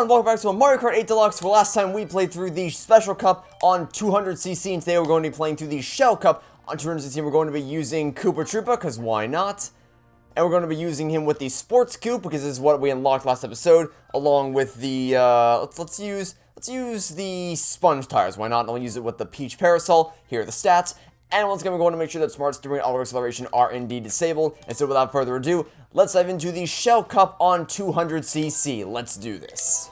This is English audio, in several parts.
everyone, welcome back to a Mario Kart 8 Deluxe. For last time we played through the Special Cup on 200cc, and today we're going to be playing through the Shell Cup on 200cc. We're going to be using Koopa Troopa, because why not? And we're going to be using him with the Sports Coupe, because this is what we unlocked last episode, along with the, let's use the Sponge Tires, why not? I'll use it with the Peach Parasol. Here are the stats. And once again, we're going to make sure that Smart Steering and Auto Acceleration are indeed disabled. And so without further ado, let's dive into the Shell Cup on 200cc. Let's do this.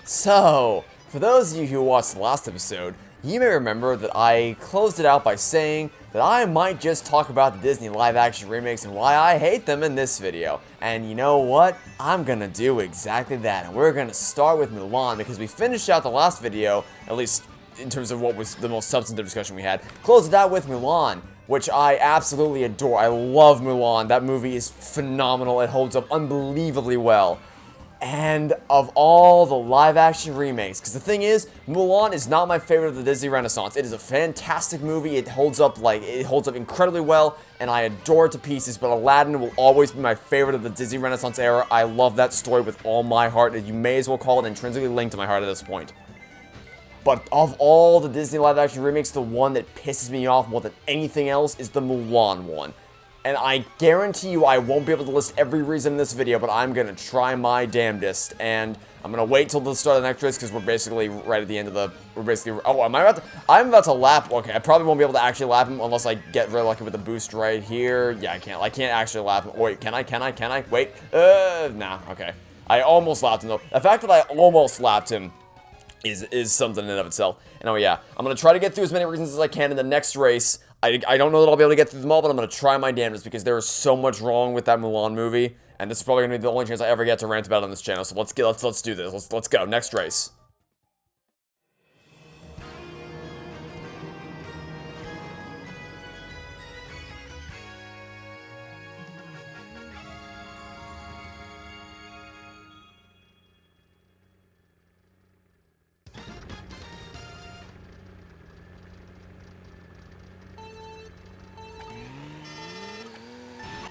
So, for those of you who watched the last episode, you may remember that I closed it out by saying that I might just talk about the Disney live-action remakes and why I hate them in this video. And you know what? I'm gonna do exactly that, and we're gonna start with Mulan, because we finished out the last video, at least in terms of what was the most substantive discussion we had, closed it out with Mulan, which I absolutely adore. I love Mulan. That movie is phenomenal. It holds up unbelievably well. And of all the live-action remakes, because the thing is, Mulan is not my favorite of the Disney Renaissance. It is a fantastic movie. It holds up incredibly well, and I adore it to pieces. But Aladdin will always be my favorite of the Disney Renaissance era. I love that story with all my heart, and you may as well call it intrinsically linked to my heart at this point. But of all the Disney live-action remakes, the one that pisses me off more than anything else is the Mulan one. And I guarantee you I won't be able to list every reason in this video, but I'm going to try my damnedest. And I'm going to wait till the start of the next race, because we're basically right at the end of the... I'm about to lap... Okay, I probably won't be able to actually lap him unless I get really lucky with the boost right here. Yeah, I can't actually lap him. Wait, can I? Wait. Nah, okay. I almost lapped him, though. The fact that I almost lapped him is something in and of itself. And oh yeah, I'm going to try to get through as many reasons as I can in the next race. I don't know that I'll be able to get through them all, but I'm going to try my damnedest, because there is so much wrong with that Mulan movie, and this is probably going to be the only chance I ever get to rant about it on this channel, so let's do this. Let's go. Next race.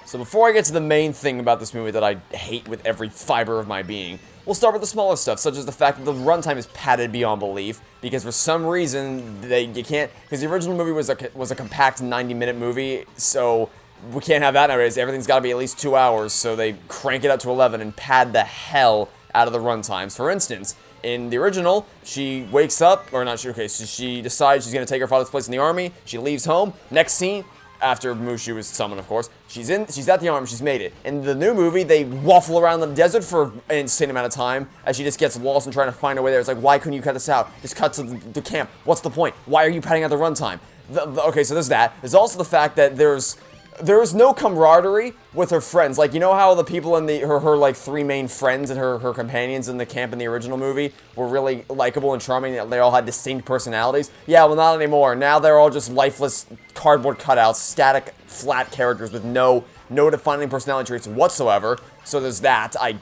So before I get to the main thing about this movie that I hate with every fiber of my being, we'll start with the smaller stuff, such as the fact that the runtime is padded beyond belief, because for some reason, you can't, because the original movie was a compact 90-minute movie, so we can't have that nowadays. Everything's got to be at least 2 hours, so they crank it up to 11 and pad the hell out of the runtimes. For instance, in the original, she wakes up, or not, so she decides she's going to take her father's place in the army, she leaves home, next scene, after Mushu is summoned, of course, she's at the army, she's made it. In the new movie, they waffle around the desert for an insane amount of time as she just gets lost and trying to find her way there. It's like, why couldn't you cut this out? Just cut to the camp. What's the point? Why are you padding out the runtime? Okay, so there's that. There's also the fact that there's no camaraderie with her friends. Like, you know how the people in her like, three main friends and her companions in the camp in the original movie were really likable and charming, they all had distinct personalities? Yeah, well, not anymore. Now they're all just lifeless cardboard cutouts, static, flat characters with no defining personality traits whatsoever. So there's that. I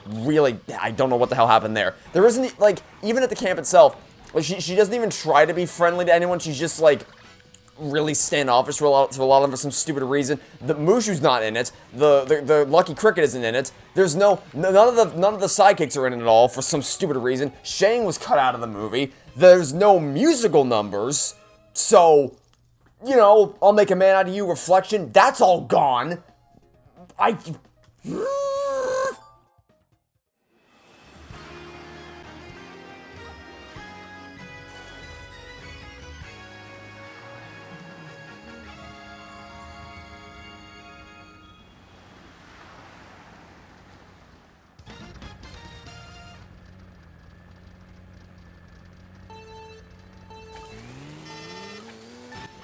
don't know what the hell happened there. There isn't, like, even at the camp itself, like, she doesn't even try to be friendly to anyone. She's just, like, really standoffish for a lot of them for some stupid reason. The Mushu's not in it. The Lucky Cricket isn't in it. There's none of the sidekicks are in it at all for some stupid reason. Shang was cut out of the movie. There's no musical numbers. So, you know, I'll Make a Man Out of You, Reflection, that's all gone.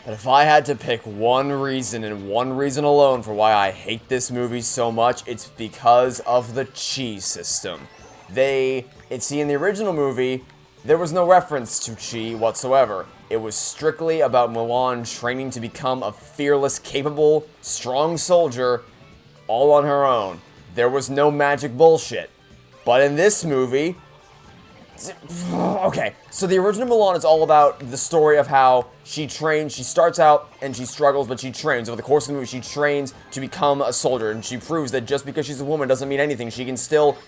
But if I had to pick one reason, and one reason alone, for why I hate this movie so much, it's because of the cheese system. See, in the original movie, There was no reference to chi whatsoever. It was strictly about Mulan training to become a fearless, capable, strong soldier all on her own. There was no magic bullshit. But in this movie... Okay, so the original Mulan is all about the story of how she trains. She starts out and she struggles, but she trains. Over the course of the movie, she trains to become a soldier, and she proves that just because she's a woman doesn't mean anything. She's still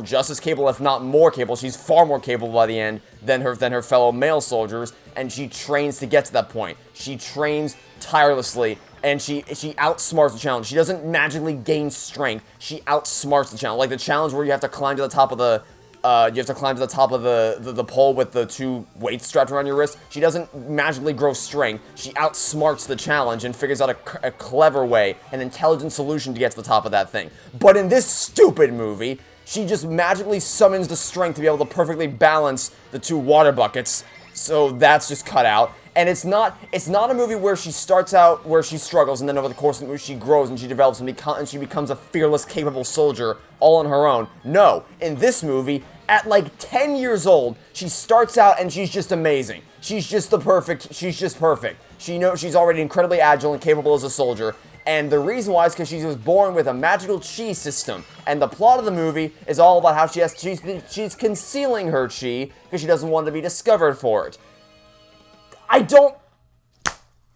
just as capable, if not more capable. She's far more capable by the end than her fellow male soldiers, and she trains to get to that point. She trains tirelessly, and she outsmarts the challenge. She doesn't magically gain strength. She outsmarts the challenge. Like the challenge where you have to climb to the top of the the pole with the 2 weights strapped around your wrist. She doesn't magically grow strength. She outsmarts the challenge and figures out a clever way, an intelligent solution to get to the top of that thing. But in this stupid movie, she just magically summons the strength to be able to perfectly balance the 2 water buckets. So that's just cut out. And it's not a movie where she starts out where she struggles, and then over the course of the movie she grows and she develops and she becomes a fearless, capable soldier all on her own. No, in this movie, at like 10 years old, she starts out and she's just amazing. She's just perfect. She knows she's already incredibly agile and capable as a soldier. And the reason why is because she was born with a magical chi system. And the plot of the movie is all about how she's concealing her chi because she doesn't want to be discovered for it.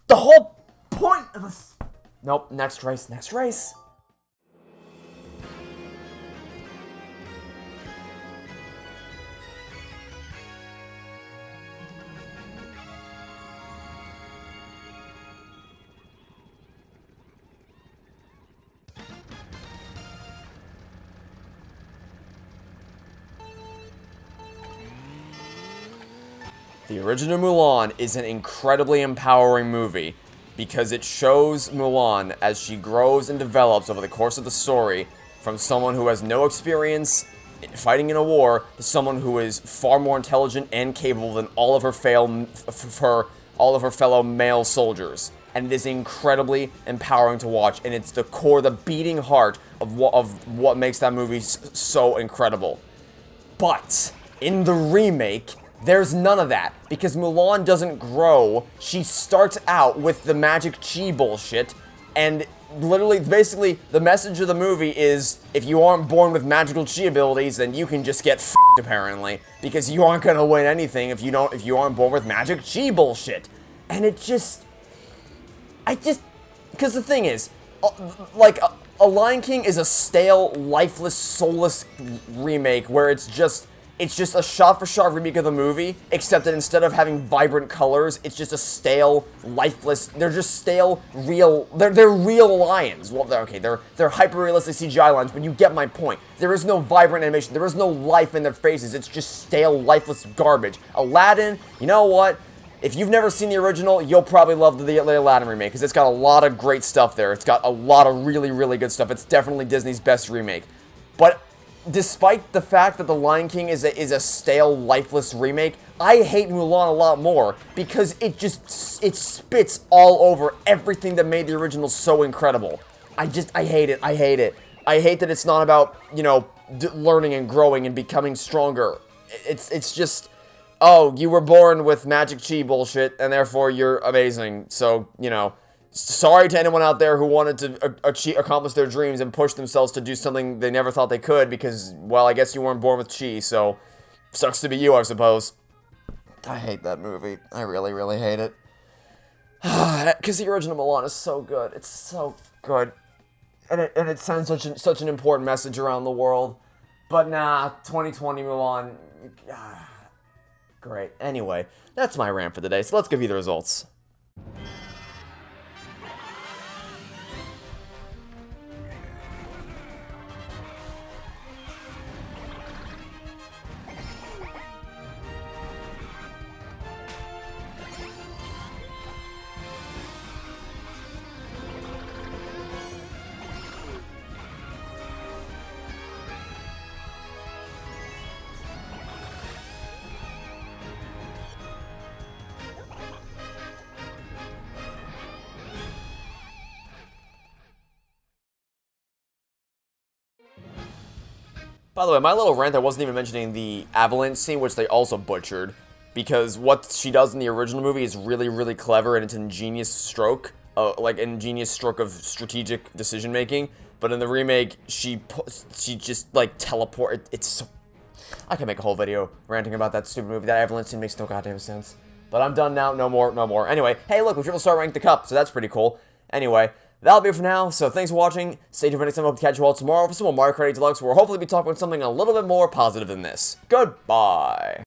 The whole point of this... Nope, next race. The original Mulan is an incredibly empowering movie because it shows Mulan as she grows and develops over the course of the story from someone who has no experience fighting in a war to someone who is far more intelligent and capable than all of her fellow male soldiers. And it is incredibly empowering to watch, and it's the beating heart of what makes that movie so incredible. But in the remake, there's none of that, because Mulan doesn't grow. She starts out with the magic chi bullshit, and literally, basically, the message of the movie is, if you aren't born with magical chi abilities, then you can just get f***ed, apparently, because you aren't gonna win anything if you aren't born with magic chi bullshit. And because the thing is, A Lion King is a stale, lifeless, soulless remake where it's just a shot-for-shot remake of the movie, except that instead of having vibrant colors, it's just a stale, lifeless, they're just stale, they're real lions. Well, they're hyper-realistic CGI lions, but you get my point. There is no vibrant animation, there is no life in their faces, it's just stale, lifeless garbage. Aladdin, you know what? If you've never seen the original, you'll probably love the Aladdin remake, because it's got a lot of great stuff there. It's got a lot of really, really good stuff. It's definitely Disney's best remake. But despite the fact that The Lion King is a stale, lifeless remake, I hate Mulan a lot more because it spits all over everything that made the original so incredible. I hate it. I hate it. I hate that it's not about, learning and growing and becoming stronger. It's just, oh, you were born with magic chi bullshit and therefore you're amazing. So, sorry to anyone out there who wanted to accomplish their dreams and push themselves to do something they never thought they could because, well, I guess you weren't born with chi, so sucks to be you, I suppose. I hate that movie. I really, really hate it. Because the original Mulan is so good. It's so good. And it sends such an important message around the world. But nah, 2020 Mulan, great. Anyway, that's my rant for the day, so let's give you the results. By the way, my little rant, I wasn't even mentioning the avalanche scene, which they also butchered. Because what she does in the original movie is really, really clever, and it's an ingenious stroke. Like, an ingenious stroke of strategic decision-making. But in the remake, she just, like, it's so... I can make a whole video ranting about that stupid movie. That avalanche scene makes no goddamn sense. But I'm done now. No more, no more. Anyway, hey, look, we've able to start ranking the cup, so that's pretty cool. Anyway, that'll be it for now. So thanks for watching. Stay tuned for next time. Hope to catch you all tomorrow for some more Mario Kart 8 Deluxe, where we'll hopefully be talking about something a little bit more positive than this. Goodbye.